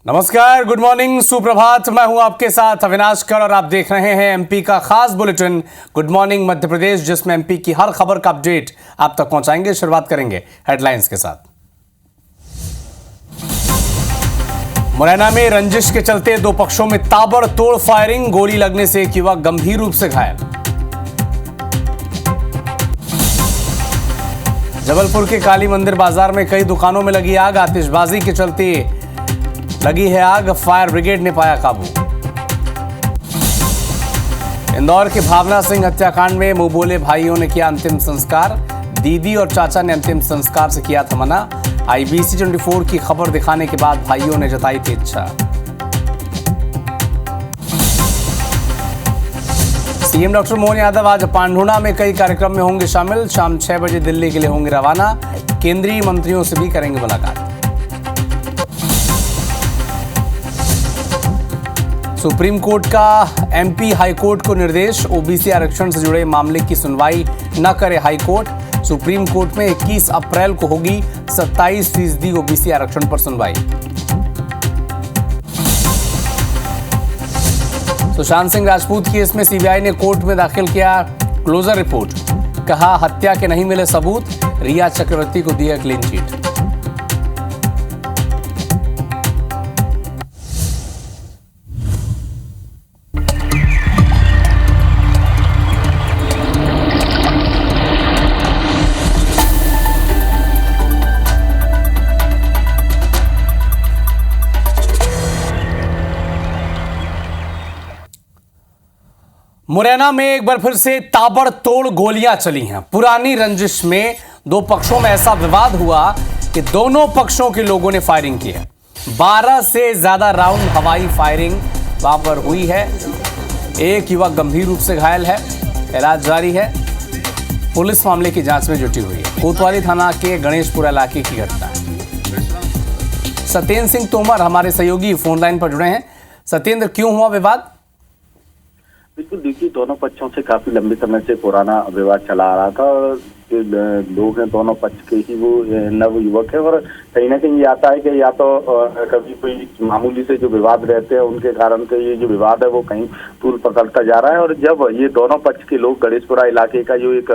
नमस्कार, good morning, सुप्रभात। मैं हूं आपके साथ अविनाश कर और आप देख रहे हैं एमपी का खास bulletin good morning Madhya Pradesh, जिसमें एमपी की हर खबर का अपडेट आप तक पहुंचाएंगे। शुरुआत करेंगे हेडलाइंस के साथ। मुरैना में रंजिश के चलते दो पक्षों में ताबड़तोड़ फायरिंग, गोली लगने से एक युवक गंभीर रूप से घायल। जबलपुर के काली मंदिर बाजार में कई दुकानों में लगी आग, आतिशबाजी के चलते लगी है आग, फायर ब्रिगेड ने पाया काबू। इंदौर के भावना सिंह हत्याकांड में मुंह बोले भाइयों ने किया अंतिम संस्कार, दीदी और चाचा ने अंतिम संस्कार से किया था मना। IBC 24 की खबर दिखाने के बाद भाइयों ने जताई थी इच्छा। सीएम डॉक्टर मोहन यादव आज पांढुना में कई कार्यक्रम में होंगे शामिल, शाम 6 बजे दिल्ली के लिए होंगे रवाना। केंद्रीय मंत्रियों से भी करेंगे मुलाकात। सुप्रीम कोर्ट का MP हाई कोर्ट को निर्देश, OBC आरक्षण से जुड़े मामले की सुनवाई न करे हाई कोर्ट। सुप्रीम कोर्ट में 21 अप्रैल को होगी 27% OBC आरक्षण पर सुनवाई। सुशांत सिंह राजपूत केस में CBI ने कोर्ट में दाखिल किया क्लोजर रिपोर्ट, कहा हत्या के नहीं मिले सबूत, रिया चक्रवर्ती को दिया क्लीन चिट। मुरैना में एक बार फिर से ताबड़तोड़ गोलियां चली हैं। पुरानी रंजिश में दो पक्षों में ऐसा विवाद हुआ कि दोनों पक्षों के लोगों ने फायरिंग की है। 12 से ज्यादा राउंड हवाई फायरिंग वहां पर हुई है। एक युवक गंभीर रूप से घायल है, इलाज जारी है। पुलिस मामले की जांच में जुटी हुई है। कोतवाली थाना के गणेशपुरा इलाके की घटना है। सत्येंद्र सिंह तोमर हमारे सहयोगी फोन लाइन पर जुड़े हैं। सत्येंद्र, क्यों हुआ विवाद? बिल्कुल, देखिए दोनों पक्षों से काफी लंबे समय से पुराना विवाद चला आ रहा था और लोग हैं दोनों पक्ष के ही वो नव युवक है और कहीं ना कहीं ये आता है कि या तो कभी कोई मामूली से जो विवाद रहते हैं उनके कारण से ये जो विवाद है वो कहीं तूल पकड़ता जा रहा है। और जब ये दोनों पक्ष के लोग गणेशपुरा इलाके का जो एक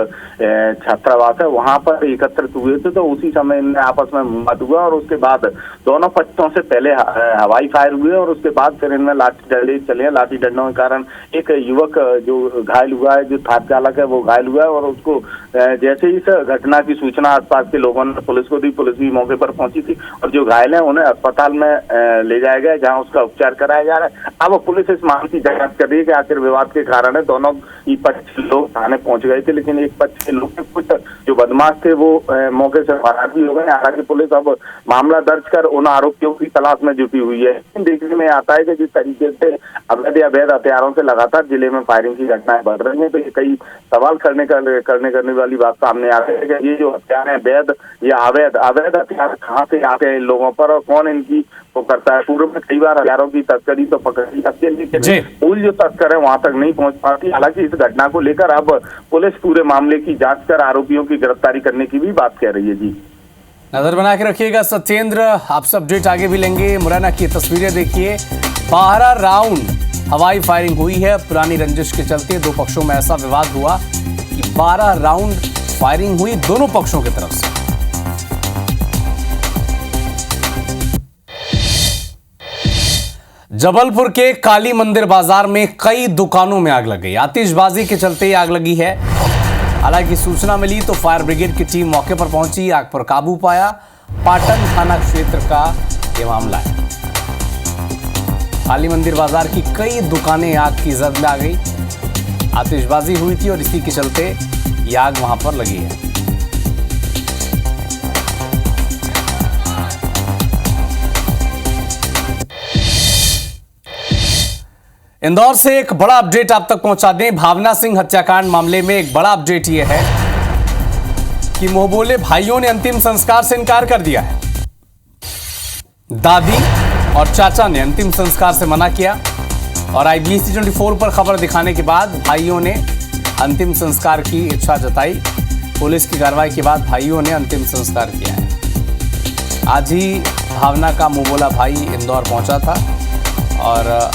छात्रावास है वहां पर एकत्रित हुए थे तो उसी समय इनमें आपस में विवाद हुआ और उसके बाद दोनों पक्षों से पहले हवाई फायर हुए और उसके बाद फिर इनमें लाठी डंडे चले। लाठी डंडों के कारण एक युवक जो घायल हुआ है, जो थार चालक है वो घायल हुआ है और उसको जैसे इस घटना की सूचना आसपास के लोगों ने पुलिस को दी। पुलिस भी मौके पर पहुंची थी और जो घायल है उन्हें अस्पताल में ले जाया गया जहां उसका उपचार कराया जा रहा है। अब पुलिस इस मामले की जांच कर रही है कि आखिर विवाद के कारण है दोनों ही पक्ष लोग थाने पहुंच गए थे, लेकिन एक पक्ष के लोग कुछ जो बदमाश थे वो मौके से फरार भी हो गए। हालांकि पुलिस अब मामला दर्ज कर उन आरोपियों की तलाश में जुटी हुई है। देखने में आता है कि जिस तरीके से अवैध हथियारों से लगातार जिले में फायरिंग की घटनाएं बढ़ रही है तो ये कई सवाल करने वाली बात सामने आते हैं कि ये जो हथियार है वैध या अवैध हथियार कहाँ से आते हैं इन लोगों पर और कौन इनकी वो करता है। पूर्व में कई बार हथियारों की तस्करी तो पकड़ी जाती है लेकिन मूल जो तस्कर है वहां तक नहीं पहुंच पाती। हालांकि इस घटना को लेकर अब पुलिस पूरे मामले की जांच कर आरोपियों की गिरफ्तारी करने की भी बात कह रही है। जी, नजर बना के रखिएगा सत्येंद्र, आपसे अपडेट आगे भी लेंगे। मुरैना की तस्वीरें देखिए, 12 राउंड हवाई फायरिंग हुई है। पुरानी रंजिश के चलते दो पक्षों में ऐसा विवाद हुआ कि 12 राउंड फायरिंग हुई दोनों पक्षों की तरफ से। जबलपुर के काली मंदिर बाजार में कई दुकानों में आग लग गई। आतिशबाजी के चलते आग लगी है। हालांकि सूचना मिली तो फायर ब्रिगेड की टीम मौके पर पहुंची, आग पर काबू पाया। पाटन थाना क्षेत्र का यह मामला है। काली मंदिर बाजार की कई दुकानें आग की जद में आ गई। आतिशबाजी हुई थी और इसी के चलते यह आग वहां पर लगी है। इंदौर से एक बड़ा अपडेट आप तक पहुंचा दें। भावना सिंह हत्याकांड मामले में एक बड़ा अपडेट यह है कि मुंह बोले भाइयों ने अंतिम संस्कार से इनकार कर दिया है। दादी और चाचा ने अंतिम संस्कार से मना किया और IBC 24 पर खबर दिखाने के बाद भाइयों ने अंतिम संस्कार की इच्छा जताई। पुलिस की कार्रवाई के बाद भाइयों ने अंतिम संस्कार किया है। आज ही भावना का मुंह बोला भाई इंदौर पहुंचा था और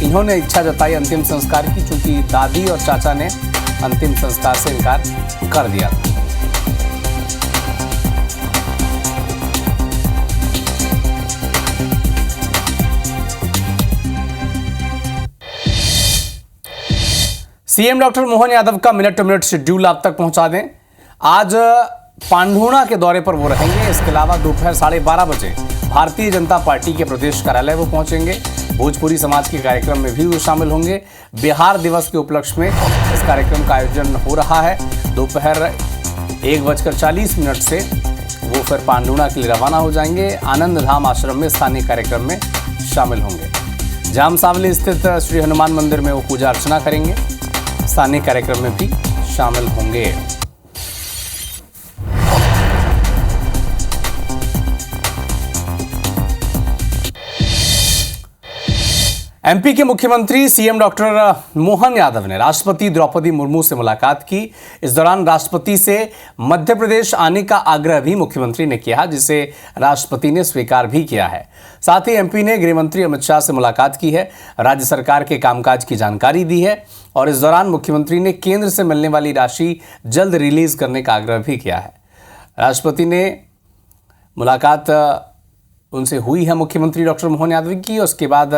इन्होंने इच्छा जताई अंतिम संस्कार की, चूंकि दादी और चाचा ने अंतिम संस्कार से इनकार कर दिया था। सीएम डॉक्टर मोहन यादव का मिनट टू मिनट शेड्यूल आप तक पहुंचा दें। आज पांढुणा के दौरे पर वो रहेंगे। इसके अलावा दोपहर 12:30 बजे भारतीय जनता पार्टी के प्रदेश कार्यालय वो पहुंचेंगे। भोजपुरी समाज के कार्यक्रम में भी वो शामिल होंगे। बिहार दिवस के उपलक्ष्य में इस कार्यक्रम का आयोजन हो रहा है। दोपहर 1:40 से वो फिर पांढुणा के लिए रवाना हो जाएंगे। आनंद धाम आश्रम में स्थानीय कार्यक्रम में शामिल होंगे। जामसावली स्थित श्री हनुमान मंदिर में वो पूजा अर्चना करेंगे। स्थानीय कार्यक्रम में भी शामिल होंगे। एमपी के मुख्यमंत्री सीएम डॉक्टर मोहन यादव ने राष्ट्रपति द्रौपदी मुर्मू से मुलाकात की। इस दौरान राष्ट्रपति से मध्य प्रदेश आने का आग्रह भी मुख्यमंत्री ने किया, जिसे राष्ट्रपति ने स्वीकार भी किया है। साथ ही एमपी ने गृह मंत्री अमित शाह से मुलाकात की है, राज्य सरकार के कामकाज की जानकारी दी है और इस दौरान मुख्यमंत्री ने केंद्र से मिलने वाली राशि जल्द रिलीज करने का आग्रह भी किया है। राष्ट्रपति ने मुलाकात उनसे हुई है मुख्यमंत्री डॉक्टर मोहन यादव की। उसके बाद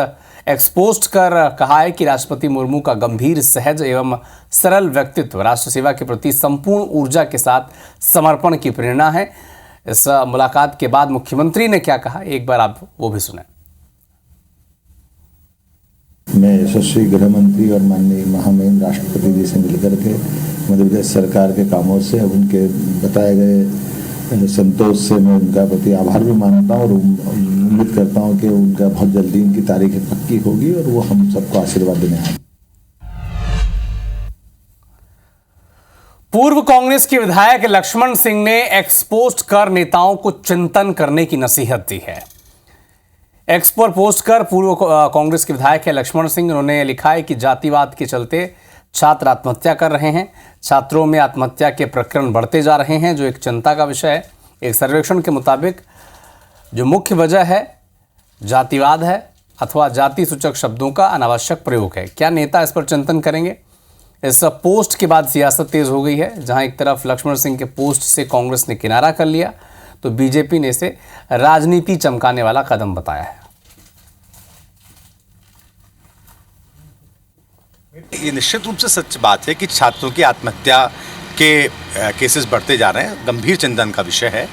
एक्सपोस्ट कर कहा है कि राष्ट्रपति मुर्मू का गंभीर, सहज एवं सरल व्यक्तित्व राष्ट्र सेवा के प्रति संपूर्ण ऊर्जा के साथ समर्पण की प्रेरणा है। इस मुलाकात के बाद मुख्यमंत्री ने क्या कहा, एक बार आप वो भी सुनें। मैं यशस्वी गृह मंत्री और माननीय महामहिम राष्ट्रपति जी से मिलकर के मध्य प्रदेश सरकार के कामों से उनके बताए गए संतोष से मैं उनका प्रति आभार भी मानता हूं और उम्मीद करता हूं कि उनका बहुत जल्दी उनकी तारीख पक्की होगी और वो हम सबको आशीर्वाद देने आए। पूर्व कांग्रेस के विधायक लक्ष्मण सिंह ने एक्सपोस्ट कर नेताओं को चिंतन करने की नसीहत दी है। एक्स पर पोस्ट कर पूर्व कांग्रेस के विधायक है लक्ष्मण सिंह, उन्होंने लिखा है कि जातिवाद के चलते छात्र आत्महत्या कर रहे हैं। छात्रों में आत्महत्या के प्रकरण बढ़ते जा रहे हैं, जो एक चिंता का विषय है। एक सर्वेक्षण के मुताबिक जो मुख्य वजह है जातिवाद है अथवा जाति सूचक शब्दों का अनावश्यक प्रयोग है। क्या नेता इस पर चिंतन करेंगे? इस पोस्ट के बाद सियासत तेज हो गई है। जहां एक तरफ लक्ष्मण सिंह के पोस्ट से कांग्रेस ने किनारा कर लिया, तो बीजेपी ने इसे राजनीति चमकाने वाला कदम बताया है। ये निश्चित रूप से सच बात है कि छात्रों की आत्महत्या के केसेस बढ़ते जा रहे हैं। गंभीर चिंतन का विषय है।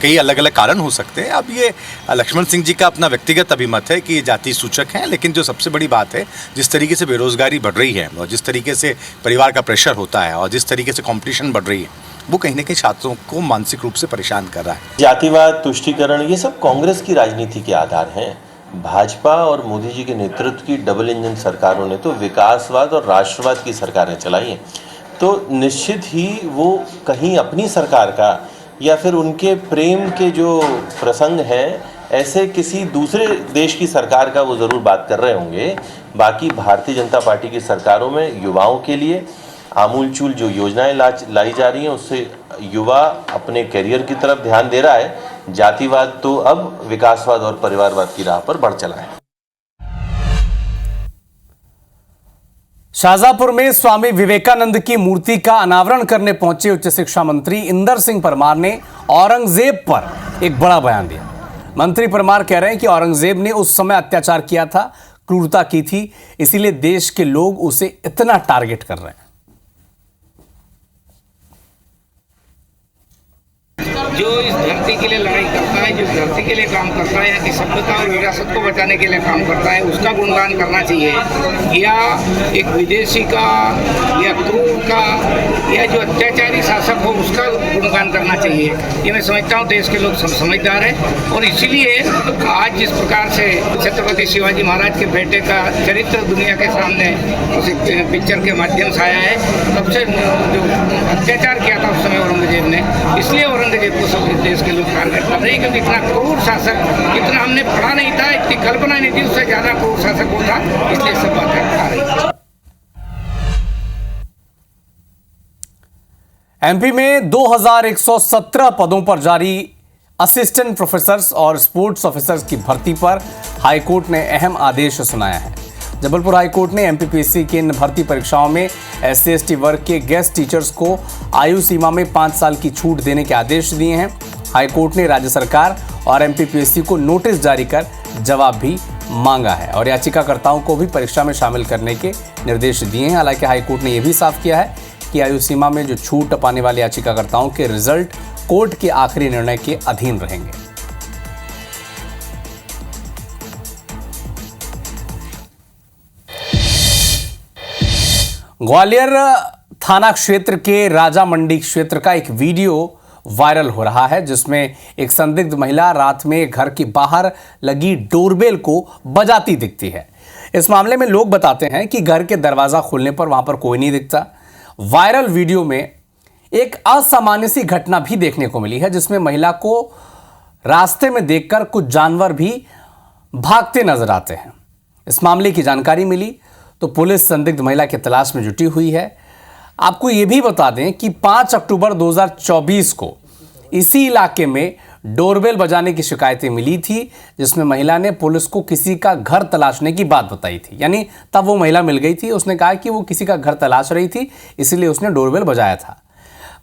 कई अलग अलग कारण हो सकते हैं। अब ये लक्ष्मण सिंह जी का अपना व्यक्तिगत अभिमत है कि ये जाति सूचक हैं, लेकिन जो सबसे बड़ी बात है, जिस तरीके से बेरोजगारी बढ़ रही है और जिस तरीके से परिवार का प्रेशर होता है और जिस तरीके से कंपटीशन बढ़ रही है, वो कहीं ना कहीं छात्रों को मानसिक रूप से परेशान कर रहा है। जातिवाद, तुष्टीकरण, ये सब कांग्रेस की राजनीति के आधार हैं। भाजपा और मोदी जी के नेतृत्व की डबल इंजन सरकारों ने तो विकासवाद और राष्ट्रवाद की सरकारें चलाई हैं। तो निश्चित ही वो कहीं अपनी सरकार का या फिर उनके प्रेम के जो प्रसंग हैं, ऐसे किसी दूसरे देश की सरकार का वो ज़रूर बात कर रहे होंगे। बाकी भारतीय जनता पार्टी की सरकारों में युवाओं के लिए आमूलचूल जो योजनाएं लाई जा रही हैं, उससे युवा अपने करियर की तरफ ध्यान दे रहा है। जातिवाद तो अब विकासवाद और परिवारवाद की राह पर बढ़ चला है। शाहजहांपुर में स्वामी विवेकानंद की मूर्ति का अनावरण करने पहुंचे उच्च शिक्षा मंत्री इंदर सिंह परमार ने औरंगजेब पर एक बड़ा बयान दिया। मंत्री परमार कह रहे हैं कि औरंगजेब ने उस समय अत्याचार किया था, क्रूरता की थी, इसीलिए देश के लोग उसे इतना टारगेट कर रहे हैं। जो इस धरती के लिए लड़ाई करता है, जो धरती के लिए काम करता है, या कि सभ्यता और विरासत को बचाने के लिए काम करता है, उसका गुणगान करना चाहिए, या एक विदेशी का या क्रूर का या जो अत्याचारी शासक हो उसका गुणगान करना चाहिए। ये मैं समझता हूँ देश के लोग समझदार हैं और इसीलिए आज जिस प्रकार से छत्रपति शिवाजी महाराज के बेटे का चरित्र दुनिया के सामने उस पिक्चर के माध्यम से आया है। सबसे जो अत्याचार किया था उस समय औरंगजेब ने, इसलिए औरंगजेब को सब देश के लोग टारगेट कर रहे हैं, क्योंकि इतना क्रूर शासक इतना हमने पढ़ा नहीं था, इतनी कल्पना नहीं थी, उससे ज्यादा क्रूर शासक वो था, इसलिए सब बातें आ रही। एमपी में 2117 पदों पर जारी असिस्टेंट प्रोफेसर्स और स्पोर्ट्स ऑफिसर्स की भर्ती पर हाईकोर्ट ने अहम आदेश सुनाया है। जबलपुर हाईकोर्ट ने एमपीपीएससी की इन भर्ती परीक्षाओं में SC/ST वर्ग के गेस्ट टीचर्स को आयु सीमा में 5 साल की छूट देने के आदेश दिए हैं। हाईकोर्ट ने राज्य सरकार और एमपीपीएससी को नोटिस जारी कर जवाब भी मांगा है और याचिकाकर्ताओं को भी परीक्षा में शामिल करने के निर्देश दिए हैं। हालांकि हाईकोर्ट ने यह भी साफ किया है कि आयु सीमा में जो छूट पाने वाले याचिकाकर्ताओं के रिजल्ट कोर्ट के आखिरी निर्णय के अधीन रहेंगे। ग्वालियर थाना क्षेत्र के राजा मंडी क्षेत्र का एक वीडियो वायरल हो रहा है जिसमें एक संदिग्ध महिला रात में घर के बाहर लगी डोरबेल को बजाती दिखती है। इस मामले में लोग बताते हैं कि घर के दरवाजा खोलने पर वहां पर कोई नहीं दिखता। वायरल वीडियो में एक असामान्य सी घटना भी देखने को मिली है जिसमें महिला को रास्ते में देखकर कुछ जानवर भी भागते नजर आते हैं। इस मामले की जानकारी मिली तो पुलिस संदिग्ध महिला की तलाश में जुटी हुई है। आपको यह भी बता दें कि 5 अक्टूबर 2024 को इसी इलाके में डोरबेल बजाने की शिकायतें मिली थी जिसमें महिला ने पुलिस को किसी का घर तलाशने की बात बताई थी। यानी तब वो महिला मिल गई थी, उसने कहा कि वो किसी का घर तलाश रही थी इसलिए उसने डोरबेल बजाया था।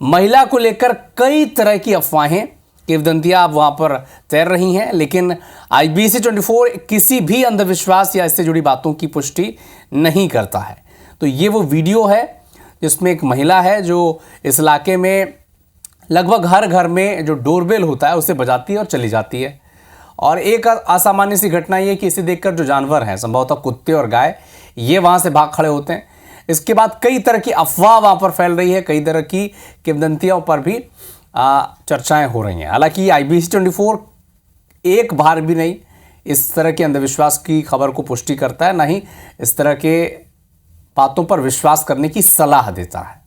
महिला को लेकर कई तरह की अफवाहें किंवदंतियां अब वहां पर तैर रही हैं, लेकिन IBC 24 किसी भी अंधविश्वास या इससे जुड़ी बातों की पुष्टि नहीं करता है। तो ये वो वीडियो है जिसमें एक महिला है जो इस इलाके में लगभग हर घर में जो डोरबेल होता है उसे बजाती है और चली जाती है। और एक असामान्य सी घटना ये कि इसे देखकर जो जानवर हैं, संभवतः कुत्ते और गाय, ये वहाँ से भाग खड़े होते हैं। इसके बाद कई तरह की अफवाह वहाँ पर फैल रही है, कई तरह की किंवदंतियों पर भी चर्चाएं हो रही हैं। हालांकि IBC 24 एक बार भी नहीं इस तरह के अंधविश्वास की खबर को पुष्टि करता है, ना ही इस तरह के बातों पर विश्वास करने की सलाह देता है।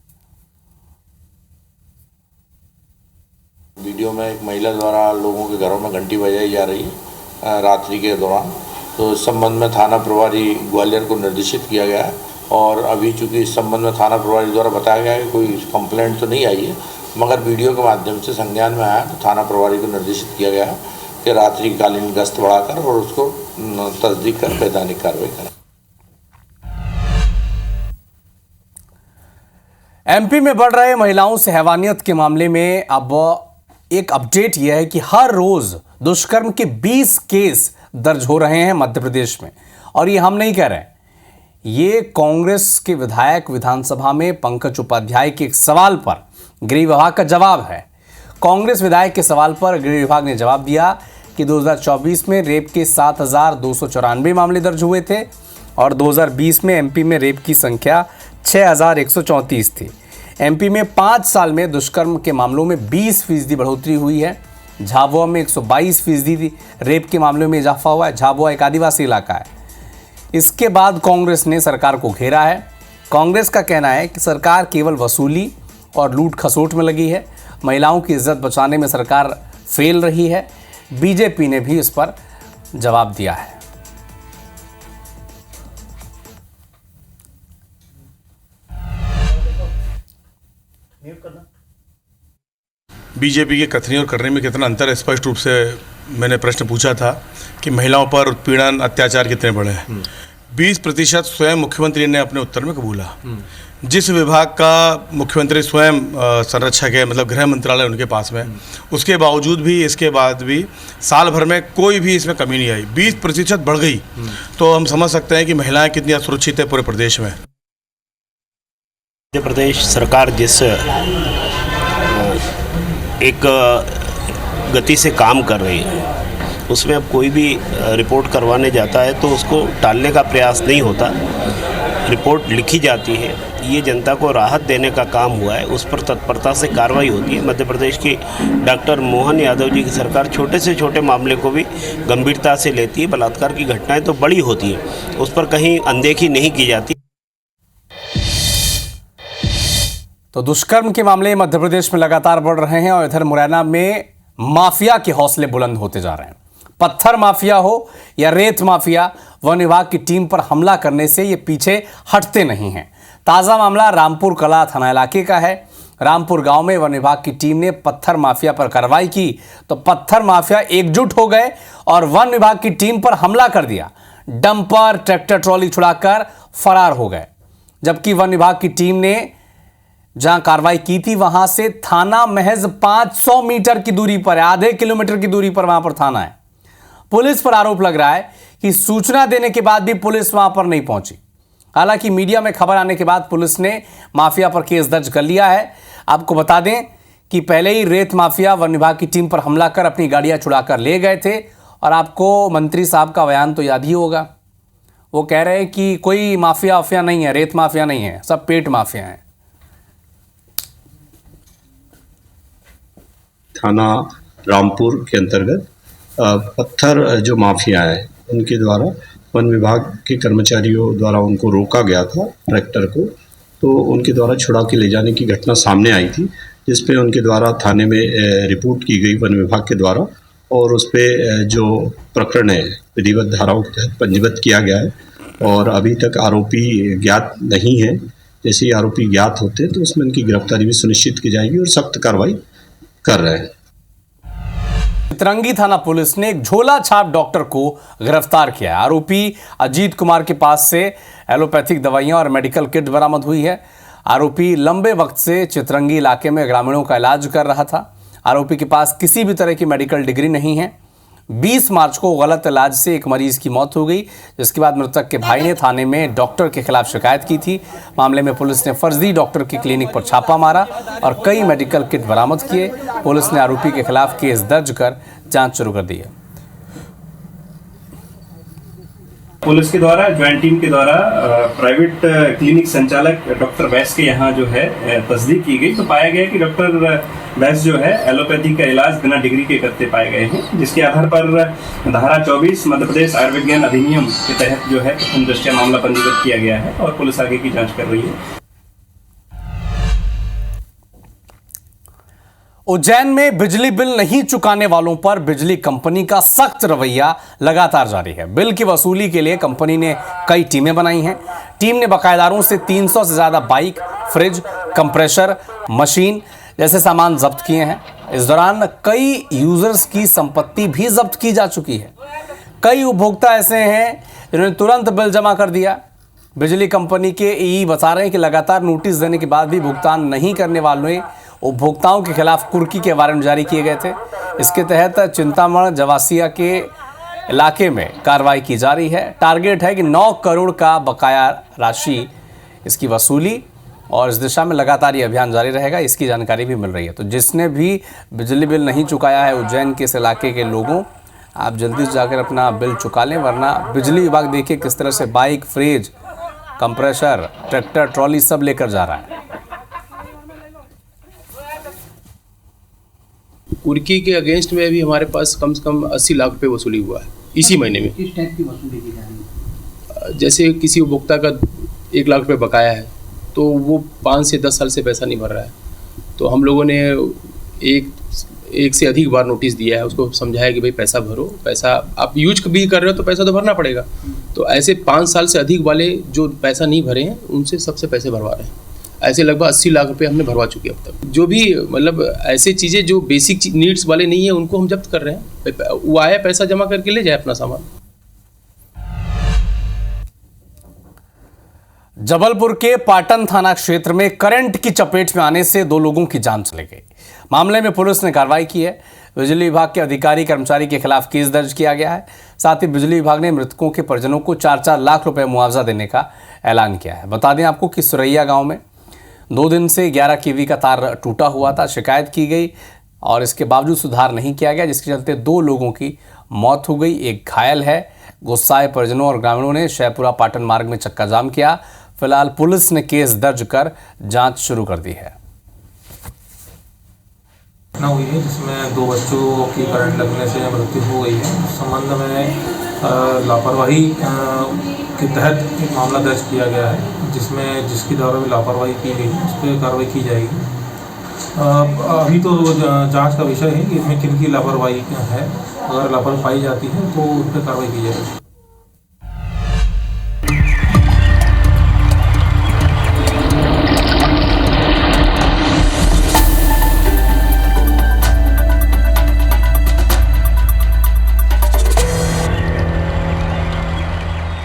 वीडियो में एक महिला द्वारा लोगों के घरों में घंटी बजाई जा रही है रात्रि के दौरान। तो इस संबंध में थाना प्रभारी ग्वालियर को निर्देशित किया गया है और अभी चूंकि इस संबंध में थाना प्रभारी द्वारा बताया गया है कि कोई कंप्लेंट तो नहीं आई है, मगर वीडियो के माध्यम से संज्ञान में आया तो थाना प्रभारी को निर्देशित किया गया है कि रात्रिकालीन गश्त बढ़ाकर और उसको तस्दीक कर वैधानिक कार्रवाई करें। MP में बढ़ रहे महिलाओं से हैवानियत के मामले में अब एक अपडेट यह है कि हर रोज दुष्कर्म के 20 केस दर्ज हो रहे हैं मध्य प्रदेश में। और ये हम नहीं कह रहे हैं, ये कांग्रेस के विधायक विधानसभा में पंकज उपाध्याय के एक सवाल पर गृह विभाग का जवाब है। कांग्रेस विधायक के सवाल पर गृह विभाग ने जवाब दिया कि 2024 में रेप के 7,294 मामले दर्ज हुए थे और 2020 में MP में रेप की संख्या 6,134 थी। MP में 5 साल में दुष्कर्म के मामलों में 20% बढ़ोतरी हुई है। झाबुआ में 122% रेप के मामलों में इजाफा हुआ है। झाबुआ एक आदिवासी इलाका है। इसके बाद कांग्रेस ने सरकार को घेरा है। कांग्रेस का कहना है कि सरकार केवल वसूली और लूट खसोट में लगी है, महिलाओं की इज्जत बचाने में सरकार फेल रही है। बीजेपी ने भी इस पर जवाब दिया है। बीजेपी के कथनी और करने में कितना अंतर है, स्पष्ट रूप से मैंने प्रश्न पूछा था कि महिलाओं पर उत्पीड़न अत्याचार कितने बड़े हैं। 20% स्वयं मुख्यमंत्री ने अपने उत्तर में कबूला। जिस विभाग का मुख्यमंत्री स्वयं संरक्षक है, मतलब गृह मंत्रालय उनके पास में, उसके बावजूद भी इसके बाद भी साल भर में कोई भी इसमें कमी नहीं आई। 20% बढ़ गई तो हम समझ सकते हैं कि महिलाएं कितनी असुरक्षित है पूरे प्रदेश में। मध्य प्रदेश सरकार जिस एक गति से काम कर रही है उसमें अब कोई भी रिपोर्ट करवाने जाता है तो उसको टालने का प्रयास नहीं होता। रिपोर्ट लिखी जाती है, ये जनता को राहत देने का काम हुआ है, उस पर तत्परता से कार्रवाई होती है। मध्य प्रदेश की डॉक्टर मोहन यादव जी की सरकार छोटे से छोटे मामले को भी गंभीरता से लेती है। बलात्कार की घटनाएं तो बड़ी होती है, उस पर कहीं अनदेखी नहीं की जाती। तो दुष्कर्म के मामले मध्य प्रदेश में लगातार बढ़ रहे हैं और इधर मुरैना में माफिया के हौसले बुलंद होते जा रहे हैं। पत्थर माफिया हो या रेत माफिया, वन विभाग की टीम पर हमला करने से ये पीछे हटते नहीं हैं। ताज़ा मामला रामपुर कला थाना इलाके का है। रामपुर गांव में वन विभाग की टीम ने पत्थर माफिया पर कार्रवाई की तो पत्थर माफिया एकजुट हो गए और वन विभाग की टीम पर हमला कर दिया। डंपर ट्रैक्टर ट्रॉली छुड़ाकर फरार हो गए। जबकि वन विभाग की टीम ने जहां कार्रवाई की थी वहां से थाना महज 500 मीटर की दूरी पर है, आधे किलोमीटर की दूरी पर वहां पर थाना है। पुलिस पर आरोप लग रहा है कि सूचना देने के बाद भी पुलिस वहां पर नहीं पहुंची। हालांकि मीडिया में खबर आने के बाद पुलिस ने माफिया पर केस दर्ज कर लिया है। आपको बता दें कि पहले ही रेत माफिया वन विभाग की टीम पर हमला कर अपनी गाड़ियां छुड़ाकर ले गए थे। और आपको मंत्री साहब का बयान तो याद ही होगा, वो कह रहे हैं कि कोई माफिया वाफिया नहीं है, रेत माफिया नहीं है, सब पेट माफिया है। थाना रामपुर के अंतर्गत पत्थर जो माफिया है उनके द्वारा वन विभाग के कर्मचारियों द्वारा उनको रोका गया था ट्रैक्टर को, तो उनके द्वारा छुड़ा के ले जाने की घटना सामने आई थी, जिस पे उनके द्वारा थाने में रिपोर्ट की गई वन विभाग के द्वारा और उस पे जो प्रकरण है विधिवत धाराओं के तहत पंजीबद्ध किया गया है। और अभी तक आरोपी ज्ञात नहीं है। जैसे ही आरोपी ज्ञात होते हैं तो उसमें उनकी गिरफ्तारी भी सुनिश्चित की जाएगी और सख्त कार्रवाई कर रहे हैं। चितरंगी थाना पुलिस ने एक झोला छाप डॉक्टर को गिरफ्तार किया। आरोपी अजीत कुमार के पास से एलोपैथिक दवाइयां और मेडिकल किट बरामद हुई है। आरोपी लंबे वक्त से चितरंगी इलाके में ग्रामीणों का इलाज कर रहा था। आरोपी के पास किसी भी तरह की मेडिकल डिग्री नहीं है। 20 मार्च को गलत इलाज से एक मरीज की मौत हो गई, जिसके बाद मृतक के भाई ने थाने में डॉक्टर के खिलाफ शिकायत की थी। मामले में पुलिस ने फर्जी डॉक्टर की क्लिनिक पर छापा मारा और कई मेडिकल किट बरामद किए। पुलिस ने आरोपी के खिलाफ केस दर्ज कर जांच शुरू कर दी है। पुलिस के द्वारा ज्वाइंट टीम के द्वारा प्राइवेट क्लिनिक संचालक डॉक्टर वैस के यहाँ जो है तस्दीक की गई तो पाया गया कि डॉक्टर वैस जो है एलोपैथी का इलाज बिना डिग्री के करते पाए गए हैं, जिसके आधार पर धारा 24 मध्य प्रदेश आयुर्विज्ञान अधिनियम के तहत जो है प्रथम दृष्टया मामला पंजीबद्ध किया गया है और पुलिस आगे की जाँच कर रही है। उज्जैन में बिजली बिल नहीं चुकाने वालों पर बिजली कंपनी का सख्त रवैया लगातार जारी है। बिल की वसूली के लिए कंपनी ने कई टीमें बनाई हैं। टीम ने बकायेदारों से 300 से ज्यादा बाइक, फ्रिज, कंप्रेशर, मशीन जैसे सामान जब्त किए हैं। इस दौरान कई यूजर्स की संपत्ति भी जब्त की जा चुकी है। कई उपभोक्ता ऐसे हैं जिन्होंने तुरंत बिल जमा कर दिया। बिजली कंपनी के ई बता रहे हैं कि लगातार नोटिस देने के बाद भी भुगतान नहीं करने वालों उपभोक्ताओं के खिलाफ कुर्की के वारंट जारी किए गए थे। इसके तहत चिंतामण जवासिया के इलाके में कार्रवाई की जा रही है। टारगेट है कि 9 करोड़ का बकाया राशि इसकी वसूली और इस दिशा में लगातार ये अभियान जारी रहेगा, इसकी जानकारी भी मिल रही है। तो जिसने भी बिजली बिल नहीं चुकाया है उज्जैन के इस इलाके के लोगों, आप जल्दी से जाकर अपना बिल चुका लें, वरना बिजली विभाग देखिए किस तरह से bike, fridge, compressor, tractor, trolley सब लेकर जा रहा है। कुर्की के अगेंस्ट में भी हमारे पास कम से कम 80 लाख रुपए वसूली हुआ है इसी महीने में। किस टाइप की वसूली की जा रही है? जैसे किसी उपभोक्ता का 1 लाख रुपए बकाया है तो वो 5 से 10 साल से पैसा नहीं भर रहा है, तो हम लोगों ने एक से अधिक बार नोटिस दिया है, उसको समझाया कि भाई पैसा भरो, पैसा आप यूज भी कर रहे हो तो पैसा तो भरना पड़ेगा। तो ऐसे 5 साल से अधिक वाले जो पैसा नहीं भरे हैं उनसे सबसे पैसे भरवा रहे हैं। ऐसे लगभग 80 लाख रुपए हमने भरवा चुके हैं अब तक। जो भी मतलब ऐसे चीज़ें जो बेसिक नीड्स वाले नहीं है उनको हम जब्त कर रहे हैं। वो आया पैसा जमा करके ले जाए अपना सामान। जबलपुर के पाटन थाना क्षेत्र में करंट की चपेट में आने से 2 लोगों की जान चली गई। मामले में पुलिस ने कार्रवाई की है। बिजली विभाग के अधिकारी कर्मचारी के खिलाफ केस दर्ज किया गया है। साथ ही बिजली विभाग ने मृतकों के परिजनों को 4-4 लाख रुपए मुआवजा देने का ऐलान किया है। बता दें आपको कि सुरैया गांव में 2 दिन से 11 kV का तार टूटा हुआ था। शिकायत की गई और इसके बावजूद सुधार नहीं किया गया, जिसके चलते 2 लोगों की मौत हो गई, एक घायल है। गुस्साए परिजनों और ग्रामीणों ने शहपुरा पाटन मार्ग में चक्का जाम किया। फिलहाल पुलिस ने केस दर्ज कर जांच शुरू कर दी है। घटना हुई है जिसमें 2 बच्चों की करंट लगने से मृत्यु हो गई है। इस संबंध में लापरवाही के तहत एक मामला दर्ज किया गया है, जिसकी द्वारा भी लापरवाही की गई है उस पर कार्रवाई की जाएगी। अभी तो जांच का विषय है कि इसमें किन की लापरवाही है। अगर लापरवाही पाई जाती है तो उस पर कार्रवाई की जाएगी।